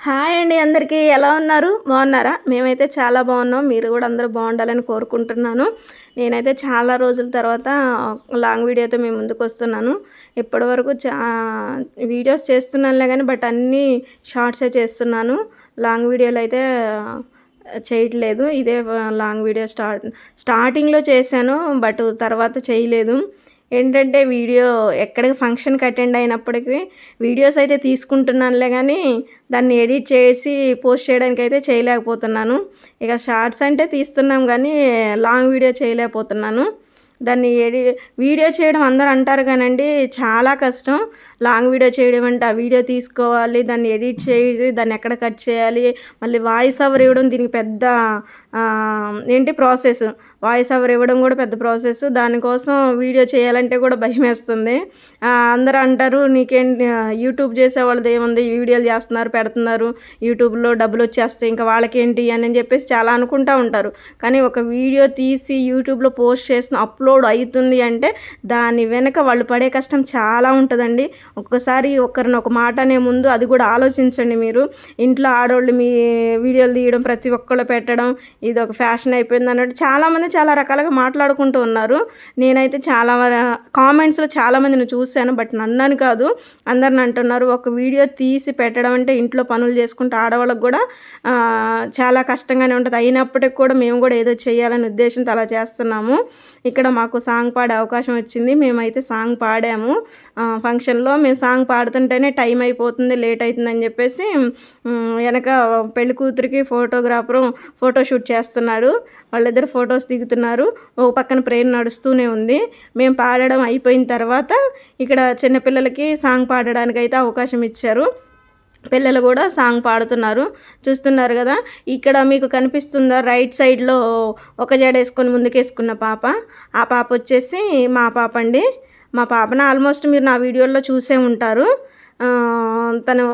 Hi అండి అందరికీ ఎలా ఉన్నారు? బాగున్నారా? మేమైతే చాలా బాగున్నాం. మీరు కూడా అందరూ బాగుండాలని కోరుకుంటున్నాను. నేనైతే చాలా రోజుల తర్వాత లాంగ్ వీడియోతో మీ ముందుకు వస్తున్నాను. ఇప్పటివరకు వీడియోస్ చేస్తున్నానులే కానీ అన్నీ షార్ట్సే చేస్తున్నాను. లాంగ్ వీడియోలు అయితే చేయట్లేదు. ఇదే లాంగ్ వీడియో స్టార్టింగ్లో చేశాను, తర్వాత చేయలేదు. ఏంటంటే వీడియో ఎక్కడికి ఫంక్షన్కి అటెండ్ అయినప్పటికీ వీడియోస్ అయితే తీసుకుంటున్నానులే కానీ దాన్ని ఎడిట్ చేసి పోస్ట్ చేయడానికి అయితే చేయలేకపోతున్నాను. ఇక షార్ట్స్ అంటే తీస్తున్నాం కానీ లాంగ్ వీడియో చేయలేకపోతున్నాను. దాన్ని వీడియో చేయడం అందరూ అంటారు కానండి, చాలా కష్టం. లాంగ్ వీడియో చేయడం అంటే ఆ వీడియో తీసుకోవాలి, దాన్ని ఎడిట్ చేసి దాన్ని ఎక్కడ కట్ చేయాలి, మళ్ళీ వాయిస్ ఓవర్ ఇవ్వడం దీనికి పెద్ద ప్రాసెస్. వాయిస్ ఓవర్ ఇవ్వడం కూడా పెద్ద ప్రాసెస్. దానికోసం వీడియో చేయాలంటే కూడా భయం వేస్తుంది. అందరూ అంటారు, నీకేంటి యూట్యూబ్ చేసే వాళ్ళది ఏముంది, వీడియోలు చేస్తున్నారు, పెడుతున్నారు, యూట్యూబ్లో డబ్బులు వచ్చేస్తాయి, ఇంకా వాళ్ళకేంటి అని చెప్పేసి చాలా అనుకుంటూ ఉంటారు. కానీ ఒక వీడియో తీసి యూట్యూబ్లో పోస్ట్ చేసిన అప్లోడ్ అవుతుంది అంటే దాని వెనక వాళ్ళు పడే కష్టం చాలా ఉంటుందండి. ఒక్కసారి ఒకరిని ఒక మాట అనే ముందు అది కూడా ఆలోచించండి. మీరు ఇంట్లో ఆడవాళ్ళు మీ వీడియోలు తీయడం, ప్రతి ఒక్కళ్ళు పెట్టడం, ఇది ఒక ఫ్యాషన్ అయిపోయింది అన్నట్టు చాలామంది చాలా రకాలుగా మాట్లాడుకుంటూ ఉన్నారు. నేనైతే చాలా కామెంట్స్లో చాలామందిని చూశాను, నన్నని కాదు అందరిని అంటున్నారు. ఒక వీడియో తీసి పెట్టడం అంటే ఇంట్లో పనులు చేసుకుంటూ ఆడవాళ్ళకు కూడా చాలా కష్టంగానే ఉంటుంది. అయినప్పటికీ కూడా మేము కూడా ఏదో చేయాలనే ఉద్దేశంతో అలా చేస్తున్నాము. ఇక్కడ మాకు సాంగ్ పాడే అవకాశం వచ్చింది. మేమైతే సాంగ్ పాడాము ఫంక్షన్లో. మేము సాంగ్ పాడుతుంటేనే టైం అయిపోతుంది, లేట్ అవుతుందని చెప్పేసి వెనక పెళ్లి కూతురికి ఫోటోగ్రాఫరు ఫోటోషూట్ చేస్తున్నాడు. వాళ్ళిద్దరు ఫొటోస్ దిగుతున్నారు. ఓ పక్కన ప్రేయర్ నడుస్తూనే ఉంది. మేము పాడడం అయిపోయిన తర్వాత ఇక్కడ చిన్నపిల్లలకి సాంగ్ పాడడానికి అయితే అవకాశం ఇచ్చారు. పిల్లలు కూడా సాంగ్ పాడుతున్నారు, చూస్తున్నారు కదా. ఇక్కడ మీకు కనిపిస్తుందా, రైట్ సైడ్లో ఒక జడ వేసుకొని ముందుకేసుకున్న పాప, ఆ పాప వచ్చేసి మా పాప అండి. మా పాపను ఆల్మోస్ట్ మీరు నా వీడియోలో చూసే ఉంటారు. తను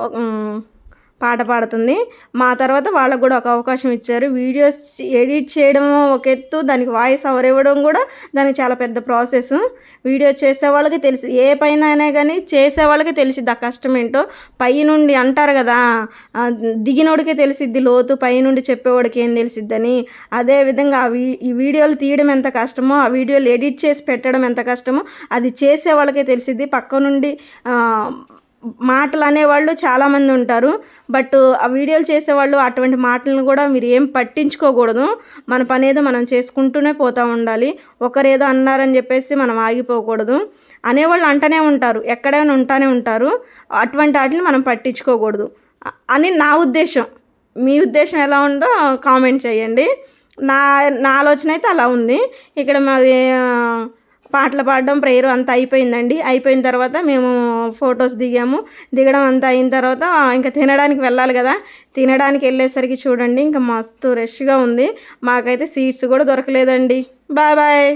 పాట పాడుతుంది. మా తర్వాత వాళ్ళకు కూడా ఒక అవకాశం ఇచ్చారు. వీడియోస్ ఎడిట్ చేయడం ఒక ఎత్తు, దానికి వాయిస్ ఓవర్ ఇవ్వడం కూడా దానికి చాలా పెద్ద ప్రాసెస్. వీడియో చేసే వాళ్ళకి తెలిసి, ఏ పైన అయినా కానీ చేసే వాళ్ళకి తెలిసిద్ది ఆ కష్టం ఏంటో. పైనుండి అంటారు కదా, దిగినోడికే తెలిసిద్ది లోతు, పైనుండి చెప్పేవాడికి ఏం తెలిసిద్దని. అదేవిధంగా ఈ వీడియోలు తీయడం ఎంత కష్టమో, ఆ వీడియోలు ఎడిట్ చేసి పెట్టడం ఎంత కష్టమో అది చేసే వాళ్ళకే తెలిసిద్ది. పక్క నుండి మాటలు అనేవాళ్ళు చాలామంది ఉంటారు. ఆ వీడియోలు చేసేవాళ్ళు అటువంటి మాటలను కూడా మీరు ఏం పట్టించుకోకూడదు. మన పని ఏదో మనం చేసుకుంటూనే పోతూ ఉండాలి. ఒకరేదో అన్నారని చెప్పేసి మనం ఆగిపోకూడదు. అనేవాళ్ళు అంటూనే ఉంటారు, ఎక్కడైనా ఉంటానే ఉంటారు. అటువంటి వాటిని మనం పట్టించుకోకూడదు అని నా ఉద్దేశం. మీ ఉద్దేశం ఎలా ఉందో కామెంట్ చేయండి. నా ఆలోచన అయితే అలా ఉంది. ఇక్కడ మాది పాటలు పాడడం, ప్రేయర్ అంతా అయిపోయిందండి. అయిపోయిన తర్వాత మేము ఫొటోస్ దిగడం అంతా అయిన తర్వాత ఇంకా తినడానికి వెళ్ళాలి కదా. తినడానికి వెళ్ళేసరికి చూడండి ఇంకా మస్తు రష్గా ఉంది. మాకైతే సీట్స్ కూడా దొరకలేదండి. Bye bye.